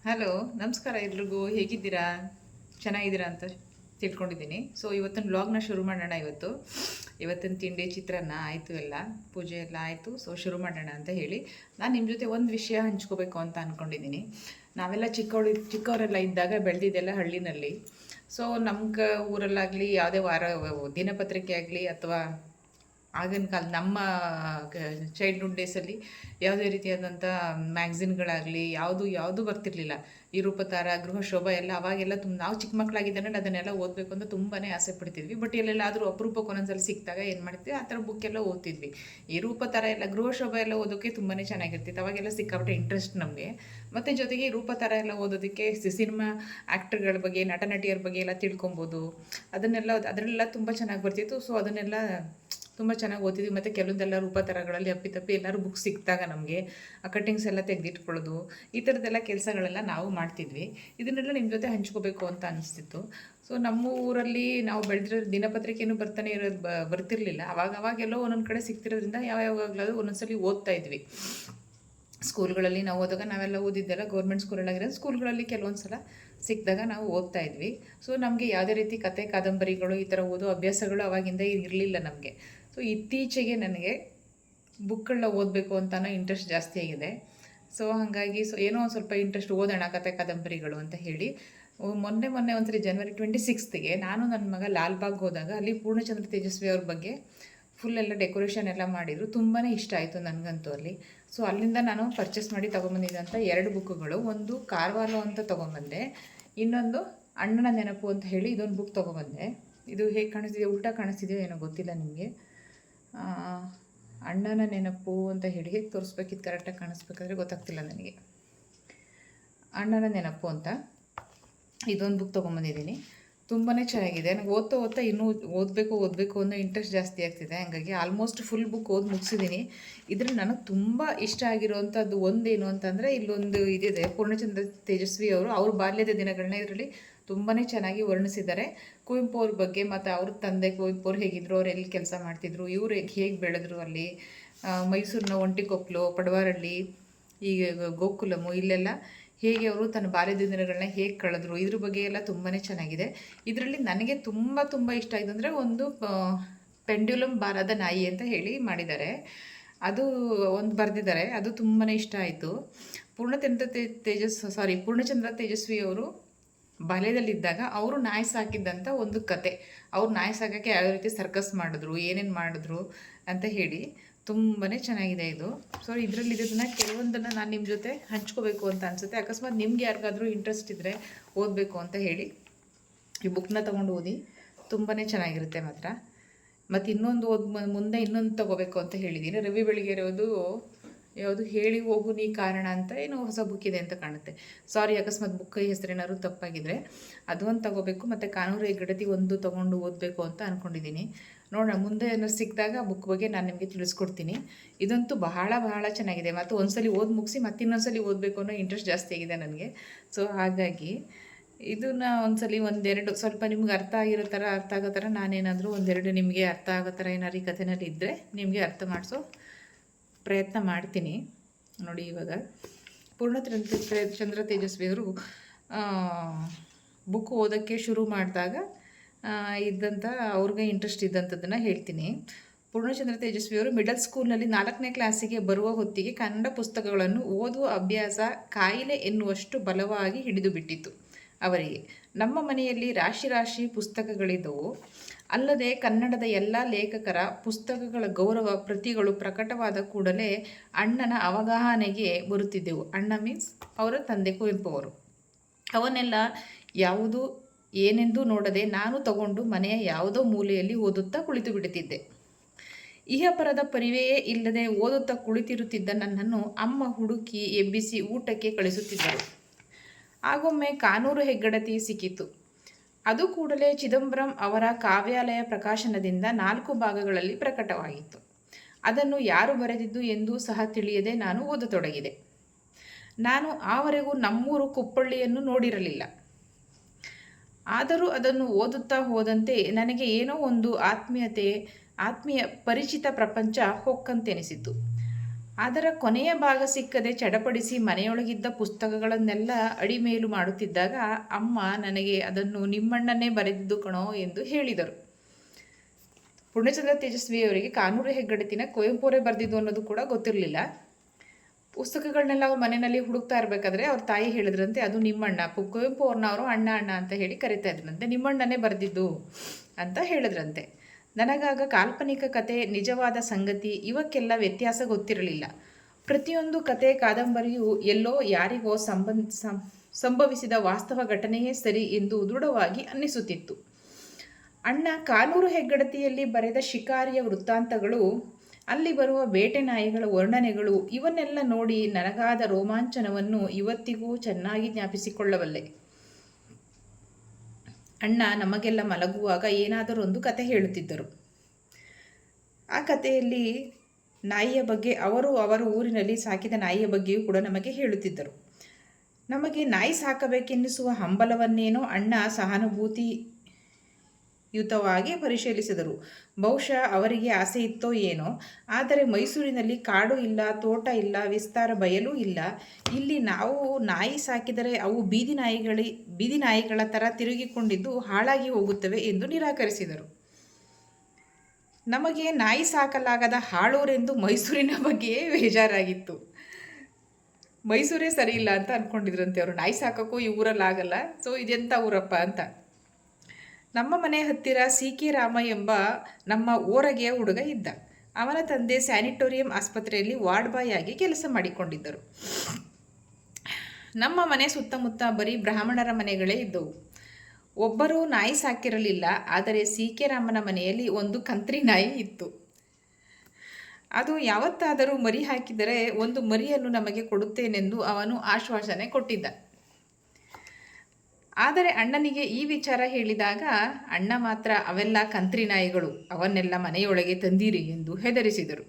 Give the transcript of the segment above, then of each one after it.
Hello, ನಮಸ್ಕಾರ ಎಲ್ರಿಗೂ. ಹೇಗಿದ್ದೀರಾ? ಚೆನ್ನಾಗಿದ್ದೀರಾ ಅಂತ ತಿಳ್ಕೊಂಡಿದ್ದೀನಿ. ಸೊ ಇವತ್ತಿನ ವ್ಲಾಗ್ನ ಶುರು ಮಾಡೋಣ. ಇವತ್ತಿನ ತಿಂಡಿ ಚಿತ್ರಾನ್ನ ಆಯಿತು, ಎಲ್ಲ ಪೂಜೆ ಎಲ್ಲ ಆಯಿತು. ಸೊ ಶುರು ಮಾಡೋಣ ಅಂತ ಹೇಳಿ ನಾನು ನಿಮ್ಮ ಜೊತೆ ಒಂದು ವಿಷಯ ಹಂಚ್ಕೋಬೇಕು ಅಂತ ಅಂದ್ಕೊಂಡಿದ್ದೀನಿ. ನಾವೆಲ್ಲ ಚಿಕ್ಕವರೆಲ್ಲ ಇದ್ದಾಗ ಬೆಳೆದಿದ್ದೆಲ್ಲ ಹಳ್ಳಿನಲ್ಲಿ. ಸೊ ನಮ್ಗೆ ಊರಲ್ಲಾಗಲಿ ಯಾವುದೇ ದಿನಪತ್ರಿಕೆ ಆಗಲಿ ಅಥವಾ ಆಗಿನ ಕಾಲ ನಮ್ಮ ಚೈಲ್ಡ್ಹುಡ್ ಡೇಸಲ್ಲಿ ಯಾವುದೇ ರೀತಿಯಾದಂಥ ಮ್ಯಾಗ್ಝಿನ್ಗಳಾಗಲಿ ಯಾವುದು ಬರ್ತಿರ್ಲಿಲ್ಲ. ಈ ರೂಪತಾರ, ಗೃಹಶೋಭ ಎಲ್ಲ ಅವಾಗೆಲ್ಲ ನಾವು ಚಿಕ್ಕ ಮಕ್ಕಳಾಗಿದ್ದರೆ ಅದನ್ನೆಲ್ಲ ಓದಬೇಕು ಅಂತ ತುಂಬಾ ಆಸೆ ಪಡ್ತಿದ್ವಿ. ಬಟ್ ಎಲ್ಲೆಲ್ಲಾದರೂ ಅಪರೂಪಕ್ಕೆ ಒಂದೊಂದ್ಸಲ ಸಿಕ್ಕಿದಾಗ ಏನು ಮಾಡ್ತೀವಿ, ಆ ಥರ ಬುಕ್ಕೆಲ್ಲ ಓದ್ತಿದ್ವಿ. ಈ ರೂಪತಾರ ಎಲ್ಲ, ಗೃಹಶೋಭ ಎಲ್ಲ ಓದೋಕ್ಕೆ ತುಂಬಾ ಚೆನ್ನಾಗಿರ್ತಿತ್ತು. ಅವಾಗೆಲ್ಲ ಸಿಕ್ಕಾಬಿಟ್ಟೆ ಇಂಟ್ರೆಸ್ಟ್ ನಮಗೆ. ಮತ್ತು ಜೊತೆಗೆ ಈ ರೂಪತಾರ ಎಲ್ಲ ಓದೋದಕ್ಕೆ ಸಿನಿಮಾ ಆ್ಯಕ್ಟರ್ಗಳ ಬಗ್ಗೆ, ನಟ ನಟಿಯರ ಬಗ್ಗೆ ಎಲ್ಲ ತಿಳ್ಕೊಬೋದು. ಅದರಲ್ಲೆಲ್ಲ ತುಂಬ ಚೆನ್ನಾಗಿ ಬರ್ತಿತ್ತು. ಸೊ ಅದನ್ನೆಲ್ಲ ತುಂಬ ಚೆನ್ನಾಗಿ ಓದ್ತಿದ್ವಿ. ಮತ್ತು ಕೆಲವೊಂದೆಲ್ಲ ರೂಪತರಗಳಲ್ಲಿ ಅಪ್ಪಿತಪ್ಪಿ ಎಲ್ಲರೂ ಬುಕ್ ಸಿಕ್ಕಿದಾಗ ನಮಗೆ ಆ ಕಟ್ಟಿಂಗ್ಸ್ ಎಲ್ಲ ತೆಗೆದಿಟ್ಕೊಳ್ಳೋದು, ಈ ಥರದ್ದೆಲ್ಲ ಕೆಲಸಗಳೆಲ್ಲ ನಾವು ಮಾಡ್ತಿದ್ವಿ. ಇದನ್ನೆಲ್ಲ ನಿಮ್ಮ ಜೊತೆ ಹಂಚ್ಕೋಬೇಕು ಅಂತ ಅನಿಸ್ತಿತ್ತು. ಸೊ ನಮ್ಮ ಊರಲ್ಲಿ ನಾವು ಬೆಳೆದಿರೋ ದಿನಪತ್ರಿಕೆಯೂ ಬರ್ತಾನೆ ಇರೋದು ಬರ್ತಿರಲಿಲ್ಲ. ಅವಾಗೆಲ್ಲೋ ಒಂದೊಂದು ಕಡೆ ಸಿಗ್ತಿರೋದ್ರಿಂದ ಯಾವಾಗಲಾದರೂ ಒಂದೊಂದ್ಸಲಿ ಓದ್ತಾ ಇದ್ವಿ. ಸ್ಕೂಲ್ಗಳಲ್ಲಿ ನಾವು ಹೋದಾಗ ನಾವೆಲ್ಲ ಓದಿದ್ದೆಲ್ಲ ಗೌರ್ಮೆಂಟ್ ಸ್ಕೂಲಲ್ಲಾಗಿರೋದು. ಸ್ಕೂಲ್ಗಳಲ್ಲಿ ಕೆಲವೊಂದು ಸಲ ಸಿಕ್ಕಿದಾಗ ನಾವು ಓದ್ತಾ ಇದ್ವಿ. ಸೊ ನಮಗೆ ಯಾವುದೇ ರೀತಿ ಕತೆ ಕಾದಂಬರಿಗಳು ಈ ಥರ ಓದೋ ಅಭ್ಯಾಸಗಳು ಅವಾಗಿಂದ ಇರಲಿಲ್ಲ ನಮಗೆ. ಸೊ ಇತ್ತೀಚೆಗೆ ನನಗೆ ಬುಕ್ಗಳನ್ನ ಓದಬೇಕು ಅಂತಲೂ ಇಂಟ್ರೆಸ್ಟ್ ಜಾಸ್ತಿ ಆಗಿದೆ. ಸೊ ಹಾಗಾಗಿ ಏನೋ ಒಂದು ಸ್ವಲ್ಪ ಇಂಟ್ರೆಸ್ಟ್, ಓದೋಣ ಕತೆ ಕಾದಂಬರಿಗಳು ಅಂತ ಹೇಳಿ ಮೊನ್ನೆ ಒಂದ್ಸರಿ ಜನವರಿ 26ಗೆ ನಾನು ನನ್ನ ಮಗ ಲಾಲ್ಬಾಗ್ ಹೋದಾಗ ಅಲ್ಲಿ ಪೂರ್ಣಚಂದ್ರ ತೇಜಸ್ವಿ ಅವ್ರ ಬಗ್ಗೆ ಫುಲ್ ಎಲ್ಲ ಡೆಕೋರೇಷನ್ ಎಲ್ಲ ಮಾಡಿದರು. ತುಂಬಾ ಇಷ್ಟ ಆಯಿತು ನನಗಂತೂ ಅಲ್ಲಿ. ಸೊ ಅಲ್ಲಿಂದ ನಾನು ಪರ್ಚೇಸ್ ಮಾಡಿ ತೊಗೊಂಬಂದಿದ್ದಂಥ 2 ಬುಕ್ಗಳು, ಒಂದು ಕಾರ್ವಾಲೋ ಅಂತ ತೊಗೊಂಬಂದೆ, ಇನ್ನೊಂದು ಅಣ್ಣನ ನೆನಪು ಅಂತ ಹೇಳಿ ಇದೊಂದು ಬುಕ್ ತೊಗೊಬಂದೆ. ಇದು ಹೇಗೆ ಕಾಣಿಸ್ತಿದೆಯೋ, ಉಲ್ಟಾ ಕಾಣಿಸ್ತಿದೆಯೋ ಏನೋ ಗೊತ್ತಿಲ್ಲ ನಿಮಗೆ. ಅಣ್ಣನ ನೆನಪು ಅಂತ ಹೇಳಿ ಹೇಗೆ ತೋರಿಸ್ಬೇಕಿತ್ತು, ಕರೆಕ್ಟಾಗಿ ಕಾಣಿಸ್ಬೇಕಾದ್ರೆ ಗೊತ್ತಾಗ್ತಿಲ್ಲ ನನಗೆ. ಅಣ್ಣನ ನೆನಪು ಅಂತ ಇದೊಂದು ಬುಕ್ ತೊಗೊಂಬಂದಿದ್ದೀನಿ. ತುಂಬಾ ಚೆನ್ನಾಗಿದೆ. ನನಗೆ ಓದ್ತಾ ಇನ್ನೂ ಓದಬೇಕು ಅನ್ನೋ ಇಂಟ್ರೆಸ್ಟ್ ಜಾಸ್ತಿ ಆಗ್ತಿದೆ. ಹಾಗಾಗಿ ಆಲ್ಮೋಸ್ಟ್ ಫುಲ್ ಬುಕ್ ಓದಿ ಮುಗಿಸಿದ್ದೀನಿ. ಇದರಲ್ಲಿ ನನಗೆ ತುಂಬ ಇಷ್ಟ ಆಗಿರೋವಂಥದ್ದು ಒಂದೇನು ಅಂತಂದರೆ, ಇಲ್ಲೊಂದು ಇದಿದೆ, ಪೂರ್ಣಚಂದ್ರ ತೇಜಸ್ವಿ ಅವ್ರ ಬಾಲ್ಯದ ದಿನಗಳನ್ನ ಇದರಲ್ಲಿ ತುಂಬಾ ಚೆನ್ನಾಗಿ ವರ್ಣಿಸಿದ್ದಾರೆ. ಕುವೆಂಪು ಅವ್ರ ಬಗ್ಗೆ, ಮತ್ತು ಅವ್ರ ತಂದೆ ಕುವೆಂಪು ಅವ್ರು ಹೇಗಿದ್ರು, ಅವ್ರು ಎಲ್ಲಿ ಕೆಲಸ ಮಾಡ್ತಿದ್ರು, ಇವರು ಹೇಗೆ ಬೆಳೆದ್ರು ಅಲ್ಲಿ ಮೈಸೂರಿನ ಒಂಟಿಕೊಪ್ಪಲು, ಪಡವಾರಳ್ಳಿ, ಈ ಗೋಕುಲಮು, ಇಲ್ಲೆಲ್ಲ ಹೇಗೆ ಅವರು ತನ್ನ ಬಾಲ್ಯದ ದಿನಗಳನ್ನ ಹೇಗೆ ಕಳೆದ್ರು, ಇದ್ರ ಬಗ್ಗೆ ಎಲ್ಲ ತುಂಬಾ ಚೆನ್ನಾಗಿದೆ. ಇದರಲ್ಲಿ ನನಗೆ ತುಂಬ ಇಷ್ಟ ಆಯಿತು ಅಂದರೆ, ಒಂದು ಪೆಂಡ್ಯುಲಮ್ ಬಾರದ ನಾಯಿ ಅಂತ ಹೇಳಿ ಮಾಡಿದ್ದಾರೆ. ಅದು ಒಂದು ಬರೆದಿದ್ದಾರೆ, ಅದು ತುಂಬಾ ಇಷ್ಟ ಆಯಿತು. ಪೂರ್ಣಚಂದ್ರ ತೇಜಸ್ವಿ ಅವರು ಬಾಲ್ಯದಲ್ಲಿದ್ದಾಗ ಅವರು ನಾಯಿ ಸಾಕಿದ್ದಂಥ ಒಂದು ಕತೆ. ಅವ್ರು ನಾಯಿ ಸಾಕೋಕ್ಕೆ ಯಾವ ರೀತಿ ಸರ್ಕಸ್ ಮಾಡಿದ್ರು, ಏನೇನು ಮಾಡಿದ್ರು ಅಂತ ಹೇಳಿ ತುಂಬಾ ಚೆನ್ನಾಗಿದೆ ಇದು. ಸೊ ಇದರಲ್ಲಿ ಇದನ್ನು ಕೆಲವೊಂದನ್ನು ನಾನು ನಿಮ್ಮ ಜೊತೆ ಹಂಚ್ಕೋಬೇಕು ಅಂತ ಅನಿಸುತ್ತೆ. ಅಕಸ್ಮಾತ್ ನಿಮ್ಗೆ ಯಾರಿಗಾದರೂ ಇಂಟ್ರೆಸ್ಟ್ ಇದ್ದರೆ ಓದಬೇಕು ಅಂತ ಹೇಳಿ ಈ ಬುಕ್ನ ತೊಗೊಂಡು ಓದಿ, ತುಂಬಾ ಚೆನ್ನಾಗಿರುತ್ತೆ ಮಾತ್ರ. ಮತ್ತು ಇನ್ನೊಂದು ಮುಂದೆ ಇನ್ನೊಂದು ತೊಗೋಬೇಕು ಅಂತ ಹೇಳಿದ್ದೀನಿ. ರವಿ ಬೆಳಗೆರೆಯದು ಯಾವುದು, ಹೇಳಿ ಹೋಗು ನೀ ಕಾರಣ ಅಂತ ಏನೋ ಹೊಸ ಬುಕ್ ಇದೆ ಅಂತ ಕಾಣುತ್ತೆ. ಸಾರಿ, ಅಕಸ್ಮಾತ್ ಬುಕ್ ಹೆಸರೇನಾದ್ರು ತಪ್ಪಾಗಿದ್ದರೆ ಅದೊಂದು ತೊಗೋಬೇಕು. ಮತ್ತು ಕಾನೂರು ಹೆಗ್ಗಡತಿ ಒಂದು ತೊಗೊಂಡು ಓದಬೇಕು ಅಂತ ಅಂದ್ಕೊಂಡಿದ್ದೀನಿ. ನೋಡೋಣ, ಮುಂದೆ ಏನಾದ್ರು ಸಿಕ್ಕಿದಾಗ ಬುಕ್ ಬಗ್ಗೆ ನಾನು ನಿಮಗೆ ತಿಳಿಸ್ಕೊಡ್ತೀನಿ. ಇದಂತೂ ಬಹಳ ಚೆನ್ನಾಗಿದೆ. ಮತ್ತು ಒಂದ್ಸಲಿ ಓದಿ ಮುಗಿಸಿ ಇನ್ನೊಂದ್ಸಲಿ ಓದಬೇಕು ಅನ್ನೋ ಇಂಟ್ರೆಸ್ಟ್ ಜಾಸ್ತಿ ಆಗಿದೆ ನನಗೆ. ಸೊ ಹಾಗಾಗಿ ಇದನ್ನು ಒಂದ್ಸಲಿ ಒಂದೆರಡು ಸ್ವಲ್ಪ ನಿಮ್ಗೆ ಅರ್ಥ ಆಗೋ ಥರ ನಾನೇನಾದರೂ ಒಂದೆರಡು ನಿಮಗೆ ಅರ್ಥ ಆಗೋ ಥರ ಏನಾದ್ರು ಈ ಕಥೆನಲ್ಲಿ ಇದ್ದರೆ ನಿಮಗೆ ಅರ್ಥ ಮಾಡಿಸೋ ಪ್ರಯತ್ನ ಮಾಡ್ತೀನಿ. ನೋಡಿ, ಇವಾಗ ಪೂರ್ಣಚಂದ್ರ ತೇಜಸ್ವಿಯವರು ಬುಕ್ ಓದೋಕ್ಕೆ ಶುರು ಮಾಡಿದಾಗ ಇದ್ದಂಥ ಅವ್ರಿಗೆ ಇಂಟ್ರೆಸ್ಟ್ ಇದ್ದಂಥದ್ದನ್ನು ಹೇಳ್ತೀನಿ. ಪೂರ್ಣಚಂದ್ರ ತೇಜಸ್ವಿಯವರು ಮಿಡಲ್ ಸ್ಕೂಲ್ನಲ್ಲಿ 4ನೇ ಕ್ಲಾಸಿಗೆ ಬರುವ ಹೊತ್ತಿಗೆ ಕನ್ನಡ ಪುಸ್ತಕಗಳನ್ನು ಓದುವ ಅಭ್ಯಾಸ ಕಾಯಿಲೆ ಎನ್ನುವಷ್ಟು ಬಲವಾಗಿ ಹಿಡಿದು ಬಿಟ್ಟಿತ್ತು ಅವರಿಗೆ. ನಮ್ಮ ಮನೆಯಲ್ಲಿ ರಾಶಿ ಪುಸ್ತಕಗಳಿದ್ದವು. ಅಲ್ಲದೆ ಕನ್ನಡದ ಎಲ್ಲ ಲೇಖಕರ ಪುಸ್ತಕಗಳ ಗೌರವ ಪ್ರತಿಗಳು ಪ್ರಕಟವಾದ ಕೂಡಲೇ ಅಣ್ಣನ ಅವಗಾಹನೆಗೆ ಬರುತ್ತಿದ್ದೆವು. ಅಣ್ಣ ಮೀನ್ಸ್ ಅವರ ತಂದೆ ಕುವೆಂಪು ಅವರು. ಅವನ್ನೆಲ್ಲ ಯಾವುದು ಏನೆಂದು ನೋಡದೆ ನಾನು ತಗೊಂಡು ಮನೆಯ ಯಾವುದೋ ಮೂಲೆಯಲ್ಲಿ ಓದುತ್ತಾ ಕುಳಿತು ಬಿಡುತ್ತಿದ್ದೆ. ಇಹಪರದ ಪರಿವೆಯೇ ಇಲ್ಲದೆ ಓದುತ್ತಾ ಕುಳಿತಿರುತ್ತಿದ್ದ ನನ್ನನ್ನು ಅಮ್ಮ ಹುಡುಕಿ ಎಬ್ಬಿಸಿ ಊಟಕ್ಕೆ ಕಳಿಸುತ್ತಿದ್ದರು. ಆಗೊಮ್ಮೆ ಕಾನೂರು ಹೆಗ್ಗಡತಿ ಸಿಕ್ಕಿತು. ಅದು ಕೂಡಲೇ ಚಿದಂಬರಂ ಅವರ ಕಾವ್ಯಾಲಯ ಪ್ರಕಾಶನದಿಂದ 4 ಭಾಗಗಳಲ್ಲಿ ಪ್ರಕಟವಾಗಿತ್ತು. ಅದನ್ನು ಯಾರು ಬರೆದಿದ್ದು ಎಂದು ಸಹ ತಿಳಿಯದೆ ನಾನು ಓದತೊಡಗಿದೆ. ನಾನು ಆವರೆಗೂ ನಮ್ಮೂರು ಕುಪ್ಪಳ್ಳಿಯನ್ನು ನೋಡಿರಲಿಲ್ಲ. ಆದರೂ ಅದನ್ನು ಓದುತ್ತಾ ಹೋದಂತೆ ನನಗೆ ಏನೋ ಒಂದು ಆತ್ಮೀಯ ಪರಿಚಿತ ಪ್ರಪಂಚ ಹೊಕ್ಕಂತೆನಿಸಿತು. ಅದರ ಕೊನೆಯ ಭಾಗ ಸಿಕ್ಕದೆ ಚಡಪಡಿಸಿ ಮನೆಯೊಳಗಿದ್ದ ಪುಸ್ತಕಗಳನ್ನೆಲ್ಲ ಅಡಿಮೇಲು ಮಾಡುತ್ತಿದ್ದಾಗ ಅಮ್ಮ ನನಗೆ ಅದನ್ನು ನಿಮ್ಮಣ್ಣನೇ ಬರೆದಿದ್ದು ಕಣೋ ಎಂದು ಹೇಳಿದರು. ಪೂರ್ಣಚಂದ್ರ ತೇಜಸ್ವಿಯವರಿಗೆ ಕಾನೂರು ಹೆಗ್ಗಡತಿನ ಕುವೆಂಪುರೇ ಬರೆದಿದ್ದು ಅನ್ನೋದು ಕೂಡ ಗೊತ್ತಿರಲಿಲ್ಲ. ಪುಸ್ತಕಗಳನ್ನೆಲ್ಲ ಅವ್ರ ಮನೆಯಲ್ಲಿ ಹುಡುಕ್ತಾ ಇರಬೇಕಾದ್ರೆ ಅವ್ರ ತಾಯಿ ಹೇಳಿದ್ರಂತೆ ಅದು ನಿಮ್ಮಣ್ಣ, ಕುವೆಂಪು ಅವ್ರನ್ನ ಅಣ್ಣ ಅಣ್ಣ ಅಂತ ಹೇಳಿ ಕರಿತಾ ಇದ್ರಂತೆ, ನಿಮ್ಮಣ್ಣನೇ ಬರೆದಿದ್ದು ಅಂತ ಹೇಳಿದ್ರಂತೆ. ನನಗಾಗ ಕಾಲ್ಪನಿಕ ಕತೆ, ನಿಜವಾದ ಸಂಗತಿ ಇವಕ್ಕೆಲ್ಲ ವ್ಯತ್ಯಾಸ ಗೊತ್ತಿರಲಿಲ್ಲ. ಪ್ರತಿಯೊಂದು ಕತೆ ಕಾದಂಬರಿಯು ಎಲ್ಲೋ ಯಾರಿಗೋ ಸಂಭವಿಸಿದ ವಾಸ್ತವ ಘಟನೆಯೇ ಸರಿ ಎಂದು ದೃಢವಾಗಿ ಅನ್ನಿಸುತ್ತಿತ್ತು. ಅಣ್ಣ ಕಾನೂರು ಹೆಗ್ಗಡತಿಯಲ್ಲಿ ಬರೆದ ಶಿಕಾರಿಯ ವೃತ್ತಾಂತಗಳು, ಅಲ್ಲಿ ಬರುವ ಬೇಟೆ ನಾಯಿಗಳ ವರ್ಣನೆಗಳು ಇವನ್ನೆಲ್ಲ ನೋಡಿ ನನಗಾದ ರೋಮಾಂಚನವನ್ನು ಇವತ್ತಿಗೂ ಚೆನ್ನಾಗಿ ಜ್ಞಾಪಿಸಿಕೊಳ್ಳಬಲ್ಲೆ. ಅಣ್ಣ ನಮಗೆಲ್ಲ ಮಲಗುವಾಗ ಏನಾದರೂ ಒಂದು ಕತೆ ಹೇಳುತ್ತಿದ್ದರು. ಆ ಕಥೆಯಲ್ಲಿ ನಾಯಿಯ ಬಗ್ಗೆ, ಅವರ ಊರಿನಲ್ಲಿ ಸಾಕಿದ ನಾಯಿಯ ಬಗ್ಗೆಯೂ ಕೂಡ ನಮಗೆ ಹೇಳುತ್ತಿದ್ದರು. ನಮಗೆ ನಾಯಿ ಸಾಕಬೇಕೆನ್ನಿಸುವ ಹಂಬಲವನ್ನೇನೋ ಅಣ್ಣ ಸಹಾನುಭೂತಿಯುತವಾಗಿ ಪರಿಶೀಲಿಸಿದರು. ಬಹುಶಃ ಅವರಿಗೆ ಆಸೆ ಇತ್ತೋ ಏನೋ, ಆದರೆ ಮೈಸೂರಿನಲ್ಲಿ ಕಾಡು ಇಲ್ಲ, ತೋಟ ಇಲ್ಲ, ವಿಸ್ತಾರ ಬಯಲು ಇಲ್ಲ. ಇಲ್ಲಿ ನಾವು ನಾಯಿ ಸಾಕಿದರೆ ಅವು ಬೀದಿ ನಾಯಿಗಳ ಥರ ತಿರುಗಿಕೊಂಡಿದ್ದು ಹಾಳಾಗಿ ಹೋಗುತ್ತವೆ ಎಂದು ನಿರಾಕರಿಸಿದರು. ನಮಗೆ ನಾಯಿ ಸಾಕಲಾಗದ ಹಾಳೂರೆಂದು ಮೈಸೂರಿನ ಬಗ್ಗೆಯೇ ಬೇಜಾರಾಗಿತ್ತು. ಮೈಸೂರೇ ಸರಿ ಇಲ್ಲ ಅಂತ ಅಂದ್ಕೊಂಡಿದ್ರಂತೆ ಅವರು. ನಾಯಿ ಸಾಕೋಕ್ಕೂ ಈ ಊರಲ್ಲಿ ಆಗಲ್ಲ, ಸೊ ಇದೆಂಥ ಊರಪ್ಪ ಅಂತ. ನಮ್ಮ ಮನೆ ಹತ್ತಿರ CK ರಾಮ ಎಂಬ ನಮ್ಮ ಓರಗೆಯ ಹುಡುಗ ಇದ್ದ. ಅವನ ತಂದೆ ಸ್ಯಾನಿಟೋರಿಯಂ ಆಸ್ಪತ್ರೆಯಲ್ಲಿ ವಾರ್ಡ್ ಬಾಯ್ ಆಗಿ ಕೆಲಸ ಮಾಡಿಕೊಂಡಿದ್ದರು. ನಮ್ಮ ಮನೆ ಸುತ್ತಮುತ್ತ ಬರೀ ಬ್ರಾಹ್ಮಣರ ಮನೆಗಳೇ ಇದ್ದವು. ಒಬ್ಬರೂ ನಾಯಿ ಸಾಕಿರಲಿಲ್ಲ. ಆದರೆ CK ರಾಮನ ಮನೆಯಲ್ಲಿ ಒಂದು ಕಂತ್ರಿ ನಾಯಿ ಇತ್ತು. ಅದು ಯಾವತ್ತಾದರೂ ಮರಿ ಹಾಕಿದರೆ ಒಂದು ಮರಿಯನ್ನು ನಮಗೆ ಕೊಡುತ್ತೇನೆಂದು ಅವನು ಆಶ್ವಾಸನೆ ಕೊಟ್ಟಿದ್ದ. ಆದರೆ ಅಣ್ಣನಿಗೆ ಈ ವಿಚಾರ ಹೇಳಿದಾಗ ಅಣ್ಣ ಮಾತ್ರ ಅವೆಲ್ಲ ಕಂತ್ರಿ ನಾಯಿಗಳು, ಅವನ್ನೆಲ್ಲ ಮನೆಯೊಳಗೆ ತಂದಿರಿ ಎಂದು ಹೆದರಿಸಿದರು.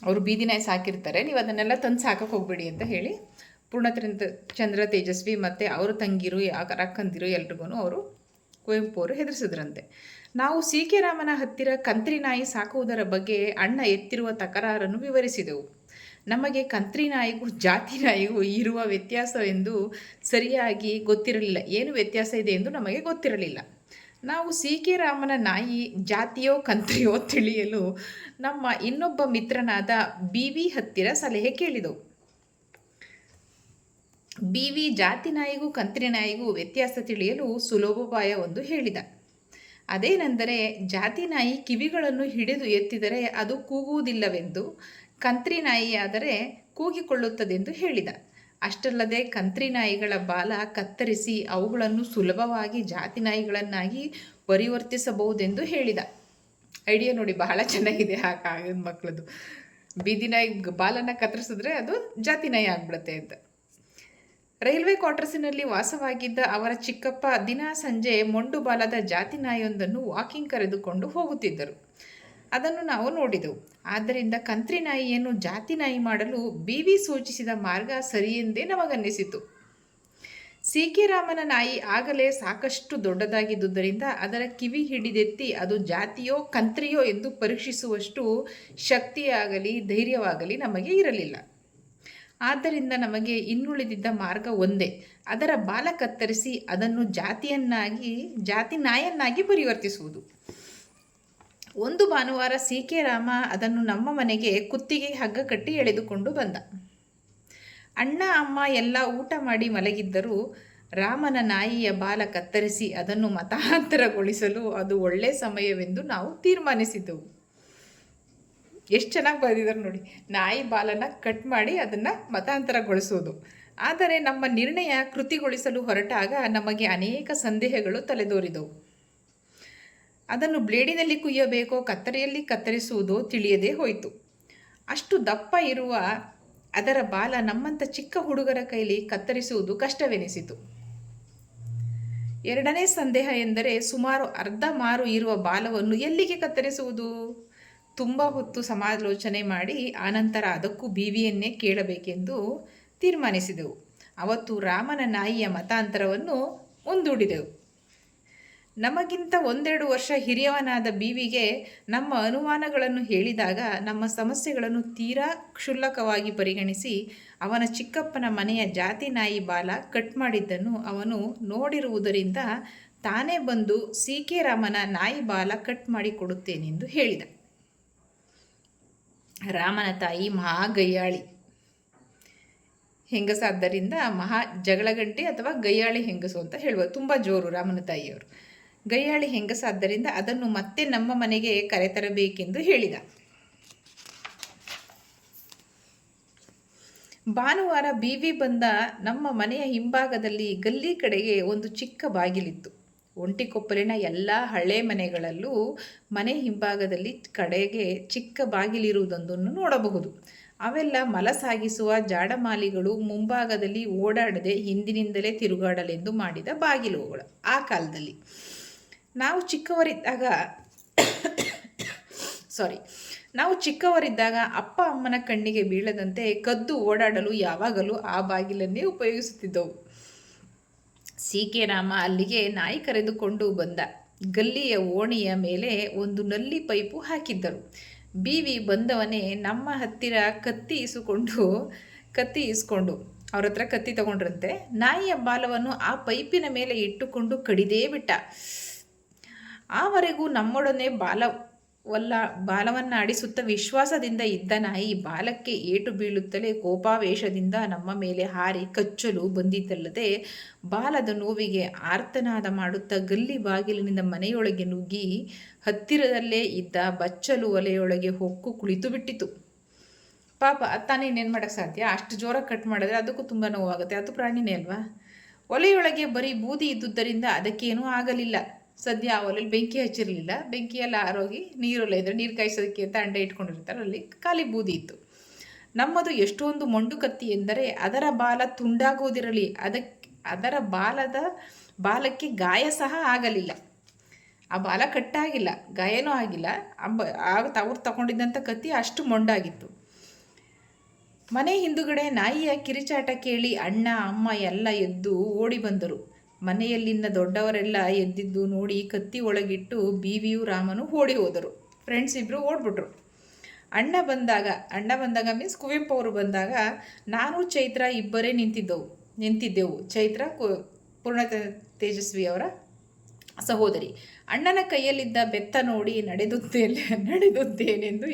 ಅವರು ಬೀದಿ ನಾಯಿ ಸಾಕಿರ್ತಾರೆ, ನೀವು ಅದನ್ನೆಲ್ಲ ತಂದು ಸಾಕಕ್ಕೆ ಹೋಗ್ಬೇಡಿ ಅಂತ ಹೇಳಿ ಪೂರ್ಣಚಂದ್ರ ತೇಜಸ್ವಿ ಮತ್ತು ಅವರ ತಂಗಿರು ಅಕ್ಕಂದಿರು ಎಲ್ರಿಗೂ ಅವರು ಕುವೆಂಪು ಅವರು ಹೆದರಿಸಿದ್ರಂತೆ. ನಾವು CK ರಾಮನ ಹತ್ತಿರ ಕಂತ್ರಿ ನಾಯಿ ಸಾಕುವುದರ ಬಗ್ಗೆ ಅಣ್ಣ ಎತ್ತಿರುವ ತಕರಾರನ್ನು ವಿವರಿಸಿದೆವು. ನಮಗೆ ಕಂತ್ರಿ ನಾಯಿಗೂ ಜಾತಿ ನಾಯಿಗೂ ಇರುವ ವ್ಯತ್ಯಾಸವೆಂದು ಸರಿಯಾಗಿ ಗೊತ್ತಿರಲಿಲ್ಲ. ಏನು ವ್ಯತ್ಯಾಸ ಇದೆ ಎಂದು ನಮಗೆ ಗೊತ್ತಿರಲಿಲ್ಲ. ನಾವು CK ರಾಮನ ನಾಯಿ ಜಾತಿಯೋ ಕಂತ್ರಿಯೋ ತಿಳಿಯಲು ನಮ್ಮ ಇನ್ನೊಬ್ಬ ಮಿತ್ರನಾದ BV ಹತ್ತಿರ ಸಲಹೆ ಕೇಳಿದೆವು. BV ಜಾತಿ ನಾಯಿಗೂ ಕಂತ್ರಿ ನಾಯಿಗೂ ವ್ಯತ್ಯಾಸ ತಿಳಿಯಲು ಸುಲಭೋಪಾಯ ಒಂದು ಹೇಳಿದ. ಅದೇನೆಂದರೆ, ಜಾತಿ ನಾಯಿ ಕಿವಿಗಳನ್ನು ಹಿಡಿದು ಎತ್ತಿದರೆ ಅದು ಕೂಗುವುದಿಲ್ಲವೆಂದು, ಕಂತ್ರಿ ನಾಯಿಯಾದರೆ ಕೂಗಿಕೊಳ್ಳುತ್ತದೆಂದು ಹೇಳಿದ. ಅಷ್ಟಲ್ಲದೆ ಕಂತ್ರಿ ನಾಯಿಗಳ ಬಾಲ ಕತ್ತರಿಸಿ ಅವುಗಳನ್ನು ಸುಲಭವಾಗಿ ಜಾತಿ ನಾಯಿಗಳನ್ನಾಗಿ ಪರಿವರ್ತಿಸಬಹುದೆಂದು ಹೇಳಿದ. ಐಡಿಯಾ ನೋಡಿ, ಬಹಳ ಚೆನ್ನಾಗಿದೆ ಆಗಿನ ಮಕ್ಕಳದು. ಬೀದಿ ನಾಯಿ ಬಾಲನ್ನು ಕತ್ತರಿಸಿದ್ರೆ ಅದು ಜಾತಿ ನಾಯಿ ಆಗ್ಬಿಡುತ್ತೆ ಅಂತ. ರೈಲ್ವೆ ಕ್ವಾರ್ಟರ್ಸಿನಲ್ಲಿ ವಾಸವಾಗಿದ್ದ ಅವರ ಚಿಕ್ಕಪ್ಪ ದಿನ ಸಂಜೆ ಮೊಂಡು ಬಾಲದ ಜಾತಿ ನಾಯಿಯೊಂದನ್ನು ವಾಕಿಂಗ್ ಕರೆದುಕೊಂಡು ಹೋಗುತ್ತಿದ್ದರು. ಅದನ್ನು ನಾವು ನೋಡಿದೆವು. ಆದ್ದರಿಂದ ಕಂತ್ರಿ ನಾಯಿಯನ್ನು ಜಾತಿ ನಾಯಿ ಮಾಡಲು BV ಸೂಚಿಸಿದ ಮಾರ್ಗ ಸರಿಯೆಂದೇ ನಮಗನ್ನಿಸಿತು. CK ರಾಮನ ನಾಯಿ ಆಗಲೇ ಸಾಕಷ್ಟು ದೊಡ್ಡದಾಗಿದ್ದುದರಿಂದ ಅದರ ಕಿವಿ ಹಿಡಿದೆತ್ತಿ ಅದು ಜಾತಿಯೋ ಕಂತ್ರಿಯೋ ಎಂದು ಪರೀಕ್ಷಿಸುವಷ್ಟು ಶಕ್ತಿಯಾಗಲಿ ಧೈರ್ಯವಾಗಲಿ ನಮಗೆ ಇರಲಿಲ್ಲ. ಆದ್ದರಿಂದ ನಮಗೆ ಇನ್ನುಳಿದಿದ್ದ ಮಾರ್ಗ ಒಂದೇ, ಅದರ ಬಾಲ ಕತ್ತರಿಸಿ ಅದನ್ನು ಜಾತಿ ನಾಯನ್ನಾಗಿ ಪರಿವರ್ತಿಸುವುದು. ಒಂದು ಭಾನುವಾರ CK ರಾಮ ಅದನ್ನು ನಮ್ಮ ಮನೆಗೆ ಕುತ್ತಿಗೆ ಹಗ್ಗ ಕಟ್ಟಿ ಎಳೆದುಕೊಂಡು ಬಂದ. ಅಣ್ಣ ಅಮ್ಮ ಎಲ್ಲ ಊಟ ಮಾಡಿ ಮಲಗಿದ್ದರೂ ರಾಮನ ನಾಯಿಯ ಬಾಲ ಕತ್ತರಿಸಿ ಅದನ್ನು ಮತಾಂತರಗೊಳಿಸಲು ಅದು ಒಳ್ಳೆ ಸಮಯವೆಂದು ನಾವು ತೀರ್ಮಾನಿಸಿದ್ದೆವು. ಎಷ್ಟು ಚೆನ್ನಾಗಿ ಬರೆದಿದ್ದಾರೆ ನೋಡಿ, ನಾಯಿ ಬಾಲನ ಕಟ್ ಮಾಡಿ ಅದನ್ನು ಮತಾಂತರಗೊಳಿಸೋದು. ಆದರೆ ನಮ್ಮ ನಿರ್ಣಯ ಕೃತಿಗೊಳಿಸಲು ಹೊರಟಾಗ ನಮಗೆ ಅನೇಕ ಸಂದೇಹಗಳು ತಲೆದೋರಿದವು. ಅದನ್ನು ಬ್ಲೇಡಿನಲ್ಲಿ ಕುಯ್ಯಬೇಕೋ ಕತ್ತರಿಯಲ್ಲಿ ಕತ್ತರಿಸುವುದೋ ತಿಳಿಯದೇ ಹೋಯಿತು. ಅಷ್ಟು ದಪ್ಪ ಇರುವ ಅದರ ಬಾಲ ನಮ್ಮಂಥ ಚಿಕ್ಕ ಹುಡುಗರ ಕೈಲಿ ಕತ್ತರಿಸುವುದು ಕಷ್ಟವೆನಿಸಿತು. ಎರಡನೇ ಸಂದೇಹ ಎಂದರೆ, ಸುಮಾರು ಅರ್ಧ ಮಾರು ಇರುವ ಬಾಲವನ್ನು ಎಲ್ಲಿಗೆ ಕತ್ತರಿಸುವುದು? ತುಂಬ ಹೊತ್ತು ಸಮಾಲೋಚನೆ ಮಾಡಿ ಆನಂತರ ಅದಕ್ಕೂ BVಯನ್ನೇ ಕೇಳಬೇಕೆಂದು ತೀರ್ಮಾನಿಸಿದೆವು. ಅವತ್ತು ರಾಮನ ನಾಯಿಯ ಮತಾಂತರವನ್ನು ಮುಂದೂಡಿದೆವು. ನಮಗಿಂತ ಒಂದೆರಡು ವರ್ಷ ಹಿರಿಯವನಾದ ಬಿವಿಗೆ ನಮ್ಮ ಅನುಮಾನಗಳನ್ನು ಹೇಳಿದಾಗ ನಮ್ಮ ಸಮಸ್ಯೆಗಳನ್ನು ತೀರಾ ಕ್ಷುಲ್ಲಕವಾಗಿ ಪರಿಗಣಿಸಿ ಅವನ ಚಿಕ್ಕಪ್ಪನ ಮನೆಯ ಜಾತಿ ನಾಯಿ ಬಾಲ ಕಟ್ ಮಾಡಿದ್ದನ್ನು ಅವನು ನೋಡಿರುವುದರಿಂದ ತಾನೇ ಬಂದು ಸಿ ಕೆ ರಾಮನ ನಾಯಿ ಬಾಲ ಕಟ್ ಮಾಡಿ ಕೊಡುತ್ತೇನೆಂದು ಹೇಳಿದ. ರಾಮನ ತಾಯಿ ಮಹಾ ಗಯ್ಯಾಳಿ ಹೆಂಗಸಾದ್ದರಿಂದ ಮಹಾ ಜಗಳಗಂಟೆ ಅಥವಾ ಗಯ್ಯಾಳಿ ಹೆಂಗಸು ಅಂತ ಹೇಳ್ಬೋದು. ತುಂಬ ಜೋರು ರಾಮನ ತಾಯಿಯವರು. ಗಯ್ಯಾಳಿ ಹೆಂಗಸಾದ್ದರಿಂದ ಅದನ್ನು ಮತ್ತೆ ನಮ್ಮ ಮನೆಗೆ ಕರೆತರಬೇಕೆಂದು ಹೇಳಿದ. ಭಾನುವಾರ ಬಿವಿ ಬಂದ ನಮ್ಮ ಮನೆಯ ಹಿಂಭಾಗದಲ್ಲಿ ಗಲ್ಲಿ ಕಡೆಗೆ ಒಂದು ಚಿಕ್ಕ ಬಾಗಿಲಿತ್ತು. ಒಂಟಿಕೊಪ್ಪಲಿನ ಎಲ್ಲ ಹಳೆ ಮನೆಗಳಲ್ಲೂ ಮನೆ ಹಿಂಭಾಗದಲ್ಲಿ ಕಡೆಗೆ ಚಿಕ್ಕ ಬಾಗಿಲಿರುವುದೊಂದನ್ನು ನೋಡಬಹುದು. ಅವೆಲ್ಲ ಮಲ ಸಾಗಿಸುವ ಜಾಡಮಾಲಿಗಳು ಮುಂಭಾಗದಲ್ಲಿ ಓಡಾಡದೆ ಹಿಂದಿನಿಂದಲೇ ತಿರುಗಾಡಲೆಂದು ಮಾಡಿದ ಬಾಗಿಲುಗಳು. ಆ ಕಾಲದಲ್ಲಿ ನಾವು ಚಿಕ್ಕವರಿದ್ದಾಗ ಅಪ್ಪ ಅಮ್ಮನ ಕಣ್ಣಿಗೆ ಬೀಳದಂತೆ ಕದ್ದು ಓಡಾಡಲು ಯಾವಾಗಲೂ ಆ ಬಾಗಿಲನ್ನೇ ಉಪಯೋಗಿಸುತ್ತಿದ್ದವು. ಸಿ ಕೆ ರಾಮ ಅಲ್ಲಿಗೆ ನಾಯಿ ಕರೆದುಕೊಂಡು ಬಂದ. ಗಲ್ಲಿಯ ಓಣಿಯ ಮೇಲೆ ಒಂದು ನಲ್ಲಿ ಪೈಪು ಹಾಕಿದ್ದರು. ಬಿವಿ ಬಂದವನೇ ನಮ್ಮ ಹತ್ತಿರ ಕತ್ತಿ ಇಸ್ಕೊಂಡು ಅವ್ರ ಹತ್ರ ಕತ್ತಿ ತಗೊಂಡ್ರಂತೆ ನಾಯಿಯ ಬಾಲವನ್ನು ಆ ಪೈಪಿನ ಮೇಲೆ ಇಟ್ಟುಕೊಂಡು ಕಡಿದೇ ಬಿಟ್ಟ. ಆವರೆಗೂ ನಮ್ಮೊಡನೆ ಬಾಲವನ್ನಾಡಿಸುತ್ತ ವಿಶ್ವಾಸದಿಂದ ಇದ್ದ ನಾಯಿ ಬಾಲಕ್ಕೆ ಏಟು ಬೀಳುತ್ತಲೇ ಕೋಪಾವೇಶದಿಂದ ನಮ್ಮ ಮೇಲೆ ಹಾರಿ ಕಚ್ಚಲು ಬಂದಿದ್ದಲ್ಲದೆ ಬಾಲದ ನೋವಿಗೆ ಆರ್ತನಾದ ಮಾಡುತ್ತಾ ಗಲ್ಲಿ ಬಾಗಿಲಿನಿಂದ ಮನೆಯೊಳಗೆ ನುಗ್ಗಿ ಹತ್ತಿರದಲ್ಲೇ ಇದ್ದ ಬಚ್ಚಲು ಒಲೆಯೊಳಗೆ ಹೊಕ್ಕು ಕುಳಿತು ಬಿಟ್ಟಿತು. ಪಾಪ ತಾನೇ ಇನ್ನೇನು ಮಾಡೋಕ್ಕೆ ಸಾಧ್ಯ? ಅಷ್ಟು ಜೋರಾಗಿ ಕಟ್ ಮಾಡಿದ್ರೆ ಅದಕ್ಕೂ ತುಂಬ ನೋವಾಗುತ್ತೆ. ಅದು ಪ್ರಾಣಿನೇ ಅಲ್ವಾ. ಒಲೆಯೊಳಗೆ ಬರೀ ಬೂದಿ ಇದ್ದುದರಿಂದ ಅದಕ್ಕೇನೂ ಆಗಲಿಲ್ಲ. ಸದ್ಯ ಆ ಒಲೆಯಲ್ಲಿ ಬೆಂಕಿ ಹಚ್ಚಿರಲಿಲ್ಲ. ಬೆಂಕಿಯಲ್ಲಿ ಆರೋಗಿ ನೀರೊಲೆ ಇದ್ದರೆ ನೀರು ಕಾಯಿಸೋದಕ್ಕೆ ಅಂತ ಅಂಡೆ ಇಟ್ಕೊಂಡಿರ್ತಾರೆ, ಅಲ್ಲಿ ಖಾಲಿ ಬೂದಿ ಇತ್ತು. ನಮ್ಮದು ಎಷ್ಟೊಂದು ಮೊಂಡು ಕತ್ತಿ ಎಂದರೆ ಅದರ ಬಾಲ ತುಂಡಾಗುವುದಿರಲಿ, ಅದರ ಬಾಲಕ್ಕೆ ಗಾಯ ಸಹ ಆಗಲಿಲ್ಲ. ಆ ಬಾಲ ಕಟ್ಟಾಗಿಲ್ಲ, ಗಾಯನೂ ಆಗಿಲ್ಲ. ಅವ್ರು ತಗೊಂಡಿದ್ದಂಥ ಕತ್ತಿ ಅಷ್ಟು ಮೊಂಡಾಗಿತ್ತು. ಮನೆ ಹಿಂದುಗಡೆ ನಾಯಿಯ ಕಿರಿಚಾಟ ಕೇಳಿ ಅಣ್ಣ ಅಮ್ಮ ಎಲ್ಲ ಎದ್ದು ಓಡಿ ಬಂದರು. ಮನೆಯಲ್ಲಿನ ದೊಡ್ಡವರೆಲ್ಲ ಎದ್ದಿದ್ದು ನೋಡಿ ಕತ್ತಿ ಒಳಗಿಟ್ಟು ಬಿವಿಯು ರಾಮನು ಓಡಿ ಹೋದರು. ಫ್ರೆಂಡ್ಸ್ ಇಬ್ಬರು ಓಡ್ಬಿಟ್ರು. ಅಣ್ಣ ಬಂದಾಗ ಮೀನ್ಸ್ ಕುವೆಂಪು ಅವರು ಬಂದಾಗ ನಾನು ಚೈತ್ರ ಇಬ್ಬರೇ ನಿಂತಿದ್ದೆವು. ಚೈತ್ರ ಪೂರ್ಣ ತೇಜಸ್ವಿ ಅವರ ಸಹೋದರಿ. ಅಣ್ಣನ ಕೈಯಲ್ಲಿದ್ದ ಬೆತ್ತ ನೋಡಿ ನಡೆದುತ್ತೇನೆಂದು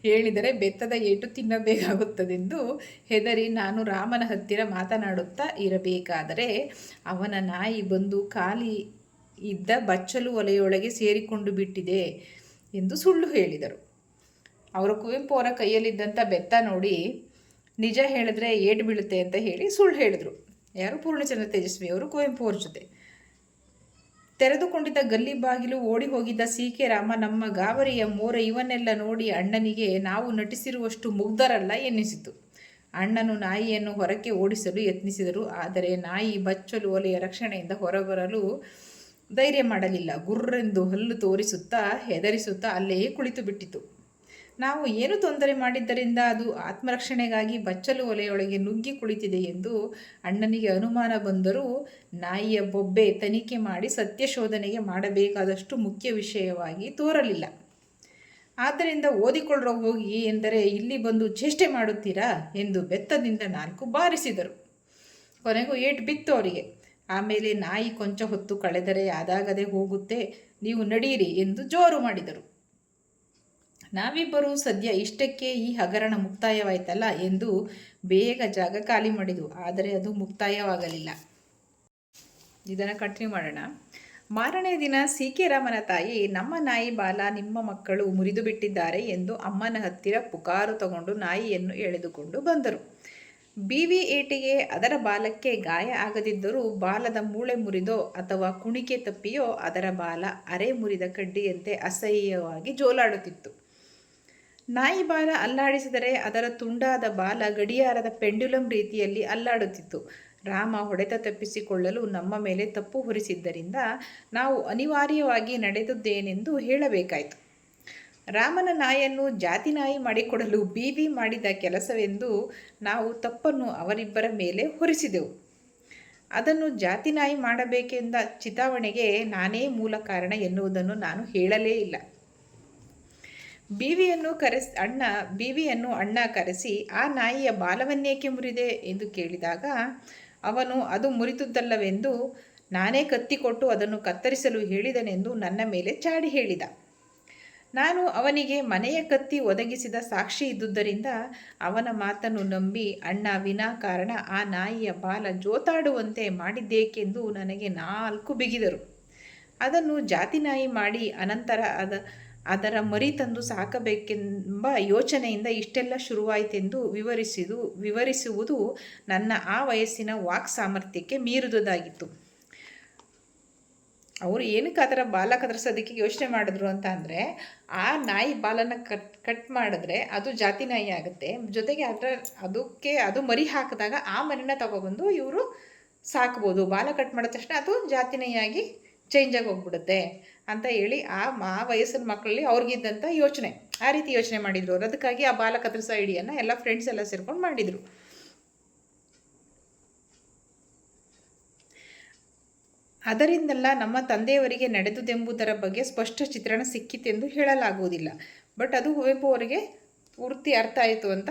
ಹೇಳಿದರೆ ಬೆತ್ತದ ಏಟು ತಿನ್ನಬೇಕಾಗುತ್ತದೆಂದು ಹೆದರಿ ನಾನು ರಾಮನ ಹತ್ತಿರ ಮಾತನಾಡುತ್ತಾ ಇರಬೇಕಾದರೆ ಅವನ ನಾಯಿ ಬಂದು ಖಾಲಿ ಇದ್ದ ಬಚ್ಚಲು ಒಲೆಯೊಳಗೆ ಸೇರಿಕೊಂಡು ಬಿಟ್ಟಿದೆ ಎಂದು ಸುಳ್ಳು ಹೇಳಿದರು. ಅವರು ಕುವೆಂಪು ಅವರ ಕೈಯಲ್ಲಿದ್ದಂಥ ಬೆತ್ತ ನೋಡಿ ನಿಜ ಹೇಳಿದ್ರೆ ಏಟು ಬೀಳುತ್ತೆ ಅಂತ ಹೇಳಿ ಸುಳ್ಳು ಹೇಳಿದರು. ಯಾರು? ಪೂರ್ಣಚಂದ್ರ ತೇಜಸ್ವಿ ಅವರು ಕುವೆಂಪು ಅವ್ರ ಜೊತೆ. ತೆರೆದುಕೊಂಡಿದ್ದ ಗಲ್ಲಿ ಬಾಗಿಲು ಓಡಿ ಹೋಗಿದ್ದ ಸಿ ಕೆ ರಾಮ ನಮ್ಮ ಗಾಬರಿಯ ಮೋರೆ ಇವನ್ನೆಲ್ಲ ನೋಡಿ ಅಣ್ಣನಿಗೆ ನಾವು ನಟಿಸಿರುವಷ್ಟು ಮುಗ್ಧರಲ್ಲ ಎನ್ನಿಸಿತು. ಅಣ್ಣನು ನಾಯಿಯನ್ನು ಹೊರಕ್ಕೆ ಓಡಿಸಲು ಯತ್ನಿಸಿದರು. ಆದರೆ ನಾಯಿ ಬಚ್ಚಲು ಒಲೆಯ ರಕ್ಷಣೆಯಿಂದ ಹೊರಬರಲು ಧೈರ್ಯ ಮಾಡಲಿಲ್ಲ. ಗುರ್ರೆಂದು ಹಲ್ಲು ತೋರಿಸುತ್ತಾ ಹೆದರಿಸುತ್ತಾ ಅಲ್ಲಿಯೇ ಕುಳಿತು ಬಿಟ್ಟಿತು. ನಾವು ಏನು ತೊಂದರೆ ಮಾಡಿದ್ದರಿಂದ ಅದು ಆತ್ಮರಕ್ಷಣೆಗಾಗಿ ಬಚ್ಚಲು ಒಲೆಯೊಳಗೆ ನುಗ್ಗಿ ಕುಳಿತಿದೆ ಎಂದು ಅಣ್ಣನಿಗೆ ಅನುಮಾನ ಬಂದರೂ ನಾಯಿಯ ಬೊಬ್ಬೆ ತನಿಖೆ ಮಾಡಿ ಸತ್ಯಶೋಧನೆಗೆ ಮಾಡಬೇಕಾದಷ್ಟು ಮುಖ್ಯ ವಿಷಯವಾಗಿ ತೋರಲಿಲ್ಲ. ಆದ್ದರಿಂದ ಓದಿಕೊಳ್ಳೋ ಹೋಗಿ ಎಂದರೆ ಇಲ್ಲಿ ಬಂದು ಚೇಷ್ಟೆ ಮಾಡುತ್ತೀರಾ ಎಂದು ಬೆತ್ತದಿಂದ 4 ಬಾರಿಸಿದರು. ಕೊನೆಗೂ ಏಟು ಬಿತ್ತು ಅವರಿಗೆ. ಆಮೇಲೆ ನಾಯಿ ಕೊಂಚ ಹೊತ್ತು ಕಳೆದರೆ ಅದಾಗದೆ ಹೋಗುತ್ತೆ, ನೀವು ನಡೀರಿ ಎಂದು ಜೋರು ಮಾಡಿದರು. ನಾವಿಬ್ಬರೂ ಸದ್ಯ ಇಷ್ಟಕ್ಕೆ ಈ ಹಗರಣ ಮುಕ್ತಾಯವಾಯ್ತಲ್ಲ ಎಂದು ಬೇಗ ಜಾಗ ಖಾಲಿ ಮಾಡಿದು. ಆದರೆ ಅದು ಮುಕ್ತಾಯವಾಗಲಿಲ್ಲ. ಇದನ್ನು ಕಂಟಿನ್ಯೂ ಮಾಡೋಣ. ಮಾರನೇ ದಿನ ಸಿ ಕೆ ರಾಮನ ತಾಯಿ ನಮ್ಮ ನಾಯಿ ಬಾಲ ನಿಮ್ಮ ಮಕ್ಕಳು ಮುರಿದು ಬಿಟ್ಟಿದ್ದಾರೆ ಎಂದು ಅಮ್ಮನ ಹತ್ತಿರ ಪುಕಾರು ತಗೊಂಡು ನಾಯಿಯನ್ನು ಎಳೆದುಕೊಂಡು ಬಂದರು. ಬಿವಿ ಏಟಿಗೆ ಅದರ ಬಾಲಕ್ಕೆ ಗಾಯ ಆಗದಿದ್ದರೂ ಬಾಲದ ಮೂಳೆ ಮುರಿದೋ ಅಥವಾ ಕುಣಿಕೆ ತಪ್ಪಿಯೋ ಅದರ ಬಾಲ ಅರೆ ಮುರಿದ ಕಡ್ಡಿಯಂತೆ ಅಸಹ್ಯವಾಗಿ ಜೋಲಾಡುತ್ತಿತ್ತು. ನಾಯಿ ಬಾಲ ಅಲ್ಲಾಡಿಸಿದರೆ ಅದರ ತುಂಡಾದ ಬಾಲ ಗಡಿಯಾರದ ಪೆಂಡ್ಯುಲಮ್ ರೀತಿಯಲ್ಲಿ ಅಲ್ಲಾಡುತ್ತಿತ್ತು. ರಾಮ ಹೊಡೆತ ತಪ್ಪಿಸಿಕೊಳ್ಳಲು ನಮ್ಮ ಮೇಲೆ ತಪ್ಪು ಹೊರಿಸಿದ್ದರಿಂದ ನಾವು ಅನಿವಾರ್ಯವಾಗಿ ನಡೆದದ್ದೇನೆಂದು ಹೇಳಬೇಕಾಯಿತು. ರಾಮನ ನಾಯನ್ನು ಜಾತಿ ನಾಯಿ ಮಾಡಿಕೊಡಲು ಬಿವಿ ಮಾಡಿದ ಕೆಲಸವೆಂದು ನಾವು ತಪ್ಪನ್ನು ಅವರಿಬ್ಬರ ಮೇಲೆ ಹೊರಿಸಿದೆವು. ಅದನ್ನು ಜಾತಿ ನಾಯಿ ಮಾಡಬೇಕೆಂದ ಚಿತಾವಣೆಗೆ ನಾನೇ ಮೂಲ ಕಾರಣ ಎನ್ನುವುದನ್ನು ನಾನು ಹೇಳಲೇ ಇಲ್ಲ. ಬೀವಿಯನ್ನು ಅಣ್ಣ ಕರೆಸಿ ಆ ನಾಯಿಯ ಬಾಲವನ್ನೇಕೆ ಮುರಿದೆ ಎಂದು ಕೇಳಿದಾಗ ಅವನು ಅದು ಮುರಿದುದಲ್ಲವೆಂದು ನಾನೇ ಕತ್ತಿ ಕೊಟ್ಟು ಅದನ್ನು ಕತ್ತರಿಸಲು ಹೇಳಿದನೆಂದು ನನ್ನ ಮೇಲೆ ಚಾಡಿ ಹೇಳಿದ. ನಾನು ಅವನಿಗೆ ಮನೆಯ ಕತ್ತಿ ಒದಗಿಸಿದ ಸಾಕ್ಷಿ ಇದ್ದುದರಿಂದ ಅವನ ಮಾತನ್ನು ನಂಬಿ ಅಣ್ಣ ವಿನಾಕಾರಣ ಆ ನಾಯಿಯ ಬಾಲ ಜೋತಾಡುವಂತೆ ಮಾಡಿದ್ದೇಕೆಂದು ನನಗೆ 4 ಬಿಗಿದರು. ಅದನ್ನು ಜಾತಿ ನಾಯಿ ಮಾಡಿ ಅನಂತರ ಅದರ ಮರಿ ತಂದು ಸಾಕಬೇಕೆಂಬ ಯೋಚನೆಯಿಂದ ಇಷ್ಟೆಲ್ಲ ಶುರುವಾಯಿತೆಂದು ವಿವರಿಸುವುದು ನನ್ನ ಆ ವಯಸ್ಸಿನ ವಾಕ್ ಸಾಮರ್ಥ್ಯಕ್ಕೆ ಮೀರಿದುದಾಗಿತ್ತು. ಅವರು ಏನಕ್ಕೆ ಅದರ ಬಾಲ ಕತ್ತರಿಸೋದಕ್ಕೆ ಯೋಚನೆ ಮಾಡಿದ್ರು ಅಂತ ಅಂದರೆ, ಆ ನಾಯಿ ಬಾಲನ ಕಟ್ ಮಾಡಿದ್ರೆ ಅದು ಜಾತಿ ನಾಯಿ ಆಗುತ್ತೆ, ಜೊತೆಗೆ ಅದು ಮರಿ ಹಾಕಿದಾಗ ಆ ಮರಿನ ತಗೊಬಂದು ಇವರು ಸಾಕ್ಬೋದು, ಬಾಲ ಕಟ್ ಮಾಡಿದ ತಕ್ಷಣ ಅದು ಜಾತಿ ನಾಯಿಯಾಗಿ ಚೇಂಜ್ ಆಗಿ ಹೋಗ್ಬಿಡುತ್ತೆ ಅಂತ ಹೇಳಿ ಆ ವಯಸ್ಸಿನ ಮಕ್ಕಳಲ್ಲಿ ಅವ್ರಿಗಿದ್ದಂಥ ಯೋಚನೆ, ಆ ರೀತಿ ಯೋಚನೆ ಮಾಡಿದ್ರು ಅವರು. ಅದಕ್ಕಾಗಿ ಆ ಬಾಲ ಕತ್ತರಿಸೋ ಐಡಿಯಾನ ಎಲ್ಲ ಫ್ರೆಂಡ್ಸ್ ಎಲ್ಲ ಸೇರ್ಕೊಂಡು ಮಾಡಿದರು. ಅದರಿಂದೆಲ್ಲ ನಮ್ಮ ತಂದೆಯವರಿಗೆ ನಡೆದುದೆಂಬುದರ ಬಗ್ಗೆ ಸ್ಪಷ್ಟ ಚಿತ್ರಣ ಸಿಕ್ಕಿತೆಂದು ಹೇಳಲಾಗುವುದಿಲ್ಲ. ಬಟ್ ಅದು ಕುವೆಂಪು ಅವರಿಗೆ ಪೂರ್ತಿ ಅರ್ಥ ಆಯಿತು ಅಂತ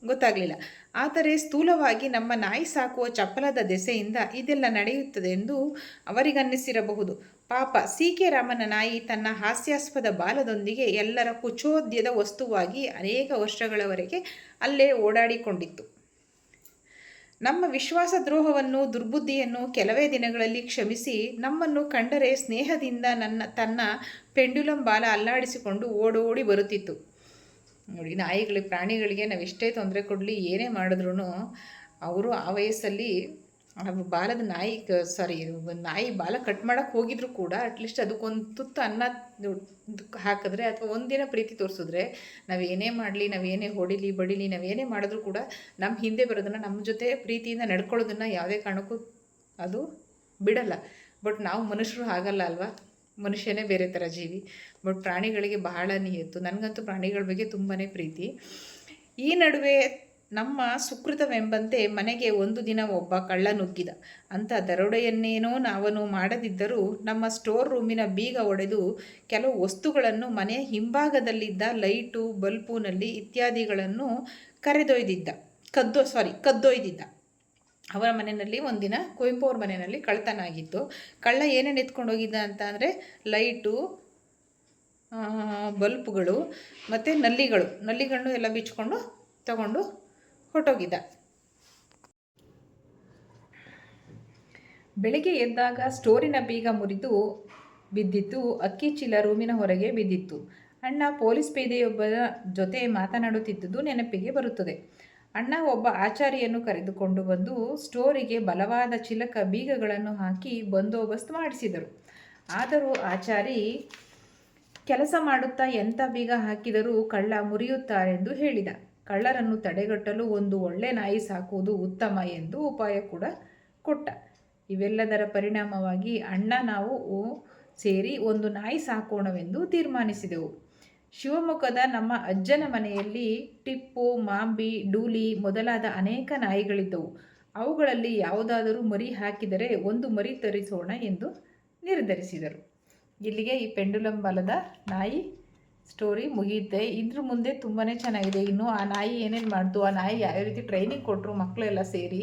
ಗೊತ್ತಾಗಲಿಲ್ಲ. ಆದರೆ ಸ್ಥೂಲವಾಗಿ ನಮ್ಮ ನಾಯಿ ಸಾಕುವ ಚಪಲದ ದೆಸೆಯಿಂದ ಇದೆಲ್ಲ ನಡೆಯುತ್ತದೆ ಎಂದು ಅವರಿಗನ್ನಿಸಿರಬಹುದು. ಪಾಪ ಸಿ.ಕೆ. ರಾಮನ ನಾಯಿ ತನ್ನ ಹಾಸ್ಯಾಸ್ಪದ ಬಾಲದೊಂದಿಗೆ ಎಲ್ಲರ ಕುಚೋದ್ಯದ ವಸ್ತುವಾಗಿ ಅನೇಕ ವರ್ಷಗಳವರೆಗೆ ಅಲ್ಲೇ ಓಡಾಡಿಕೊಂಡಿತ್ತು. ನಮ್ಮ ವಿಶ್ವಾಸದ್ರೋಹವನ್ನು ದುರ್ಬುದ್ಧಿಯನ್ನು ಕೆಲವೇ ದಿನಗಳಲ್ಲಿ ಕ್ಷಮಿಸಿ ನಮ್ಮನ್ನು ಕಂಡರೆ ಸ್ನೇಹದಿಂದ ತನ್ನ ಪೆಂಡುಲಂ ಬಾಲ ಅಲ್ಲಾಡಿಸಿಕೊಂಡು ಓಡೋಡಿ ಬರುತ್ತಿತ್ತು. ನೋಡಿ, ಪ್ರಾಣಿಗಳಿಗೆ ನಾವು ಎಷ್ಟೇ ತೊಂದರೆ ಕೊಡಲಿ, ಏನೇ ಮಾಡಿದ್ರೂ ಅವರು ಆ ವಯಸ್ಸಲ್ಲಿ ಬಾಲದ ನಾಯಿ ಬಾಲ ಕಟ್ ಮಾಡೋಕ್ಕೆ ಹೋಗಿದ್ರು ಕೂಡ ಅಟ್ಲೀಸ್ಟ್ ಅದಕ್ಕೊಂದು ತುತ್ತು ಅನ್ನ ಹಾಕಿದ್ರೆ ಅಥವಾ ಒಂದಿನ ಪ್ರೀತಿ ತೋರಿಸಿದ್ರೆ, ನಾವೇನೇ ಮಾಡಲಿ, ನಾವೇನೇ ಹೊಡಿಲಿ ಬಡಿಲಿ, ನಾವೇನೇ ಮಾಡಿದ್ರೂ ಕೂಡ ನಮ್ಮ ಹಿಂದೆ ಬರೋದನ್ನು, ನಮ್ಮ ಜೊತೆ ಪ್ರೀತಿಯಿಂದ ನಡ್ಕೊಳ್ಳೋದನ್ನು ಯಾವುದೇ ಕಾರಣಕ್ಕೂ ಅದು ಬಿಡಲ್ಲ. ಬಟ್ ನಾವು ಮನುಷ್ಯರು ಹಾಗಲ್ಲ ಅಲ್ವಾ, ಮನುಷ್ಯನೇ ಬೇರೆ ಥರ ಜೀವಿ. ಬಟ್ ಪ್ರಾಣಿಗಳಿಗೆ ಬಹಳ ನಿಯತ್ತು. ನನಗಂತೂ ಪ್ರಾಣಿಗಳ ಬಗ್ಗೆ ತುಂಬಾ ಪ್ರೀತಿ. ಈ ನಡುವೆ ನಮ್ಮ ಸುಕೃತವೆಂಬಂತೆ ಮನೆಗೆ ಒಂದು ದಿನ ಒಬ್ಬ ಕಳ್ಳ ನುಗ್ಗಿದ. ಅಂಥ ದರೋಡೆಯನ್ನೇನೋ ನಾವನು ಮಾಡದಿದ್ದರೂ ನಮ್ಮ ಸ್ಟೋರ್ ರೂಮಿನ ಬೀಗ ಒಡೆದು ಕೆಲವು ವಸ್ತುಗಳನ್ನು ಮನೆಯ ಹಿಂಭಾಗದಲ್ಲಿದ್ದ ಲೈಟು, ಬಲ್ಪುನಲ್ಲಿ ಇತ್ಯಾದಿಗಳನ್ನು ಕದ್ದೊಯ್ದಿದ್ದ. ಅವರ ಮನೆಯಲ್ಲಿ ಒಂದಿನ ಕುವೆಂಪು ಅವ್ರ ಮನೆಯಲ್ಲಿ ಕಳ್ಳತನ ಆಗಿತ್ತು. ಕಳ್ಳ ಏನೇನು ಎತ್ಕೊಂಡು ಹೋಗಿದ್ದ ಅಂತ ಅಂದರೆ ಲೈಟು, ಬಲ್ಪ್ಗಳು ಮತ್ತು ನಲ್ಲಿಗಳನ್ನು ಎಲ್ಲ ಬಿಚ್ಕೊಂಡು ತಗೊಂಡು ಹೊರಟೋಗಿದ್ದ. ಬೆಳಿಗ್ಗೆ ಎದ್ದಾಗ ಸ್ಟೋರಿನ ಬೀಗ ಮುರಿದು ಬಿದ್ದಿತ್ತು. ಅಕ್ಕಿ ಚೀಲ ರೂಮಿನ ಹೊರಗೆ ಬಿದ್ದಿತ್ತು. ಅಣ್ಣ ಪೊಲೀಸ್ ಪೇದೆಯೊಬ್ಬರ ಜೊತೆ ಮಾತನಾಡುತ್ತಿದ್ದುದು ನೆನಪಿಗೆ ಬರುತ್ತದೆ. ಅಣ್ಣ ಒಬ್ಬ ಆಚಾರಿಯನ್ನು ಕರೆದುಕೊಂಡು ಬಂದು ಸ್ಟೋರಿಗೆ ಬಲವಾದ ಚಿಲಕ ಬೀಗಗಳನ್ನು ಹಾಕಿ ಬಂದೋಬಸ್ತ್ ಮಾಡಿಸಿದರು. ಆದರೂ ಆಚಾರಿ ಕೆಲಸ ಮಾಡುತ್ತಾ ಎಂಥ ಬೀಗ ಹಾಕಿದರೂ ಕಳ್ಳ ಮುರಿಯುತ್ತಾರೆಂದು ಹೇಳಿದ. ಕಳ್ಳರನ್ನು ತಡೆಗಟ್ಟಲು ಒಂದು ಒಳ್ಳೆ ನಾಯಿ ಸಾಕುವುದು ಉತ್ತಮ ಎಂದು ಉಪಾಯ ಕೂಡ ಕೊಟ್ಟ. ಇವೆಲ್ಲದರ ಪರಿಣಾಮವಾಗಿ ಅಣ್ಣ ನಾವು ಸೇರಿ ಒಂದು ನಾಯಿ ಸಾಕೋಣವೆಂದು ತೀರ್ಮಾನಿಸಿದೆವು. ಶಿವಮೊಗ್ಗದ ನಮ್ಮ ಅಜ್ಜನ ಮನೆಯಲ್ಲಿ ಟಿಪ್ಪು, ಮಾಂಬಿ, ಡೂಲಿ ಮೊದಲಾದ ಅನೇಕ ನಾಯಿಗಳಿದ್ದವು. ಅವುಗಳಲ್ಲಿ ಯಾವುದಾದರೂ ಮರಿ ಹಾಕಿದರೆ ಒಂದು ಮರಿ ತರಿಸೋಣ ಎಂದು ನಿರ್ಧರಿಸಿದರು. ಇಲ್ಲಿಗೆ ಈ ಪೆಂಡುಲಂ ಬಾಲದ ನಾಯಿ ಸ್ಟೋರಿ ಮುಗಿಯುತ್ತೆ. ಇದ್ರ ಮುಂದೆ ತುಂಬಾ ಚೆನ್ನಾಗಿದೆ. ಇನ್ನು ಆ ನಾಯಿ ಏನೇನು ಮಾಡ್ತು, ಆ ನಾಯಿ ಯಾವ ರೀತಿ ಟ್ರೈನಿಂಗ್ ಕೊಟ್ಟರು ಮಕ್ಕಳೆಲ್ಲ ಸೇರಿ,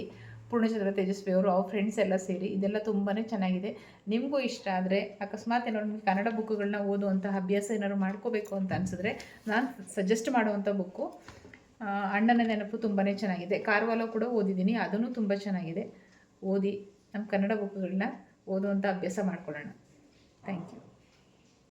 ಪೂರ್ಣಚಂದ್ರ ತೇಜಸ್ವಿ ಅವರು, ಅವ್ರ ಫ್ರೆಂಡ್ಸ್ ಎಲ್ಲ ಸೇರಿ, ಇದೆಲ್ಲ ತುಂಬಾ ಚೆನ್ನಾಗಿದೆ. ನಿಮಗೂ ಇಷ್ಟ ಆದರೆ ಅಕಸ್ಮಾತ್ ಏನಾದ್ರು ಕನ್ನಡ ಬುಕ್ಗಳನ್ನ ಓದುವಂಥ ಅಭ್ಯಾಸ ಏನಾದ್ರು ಮಾಡ್ಕೋಬೇಕು ಅಂತ ಅನಿಸಿದ್ರೆ ನಾನು ಸಜೆಸ್ಟ್ ಮಾಡುವಂಥ ಬುಕ್ಕು ಅಣ್ಣನ ನೆನಪು ತುಂಬಾ ಚೆನ್ನಾಗಿದೆ. ಕಾರ್ವಾಲೋ ಕೂಡ ಓದಿದ್ದೀನಿ, ಅದನ್ನು ತುಂಬ ಚೆನ್ನಾಗಿದೆ. ಓದಿ ನಮ್ಮ ಕನ್ನಡ ಬುಕ್ಗಳನ್ನ ಓದುವಂಥ ಅಭ್ಯಾಸ ಮಾಡ್ಕೊಳ್ಳೋಣ. Thank you.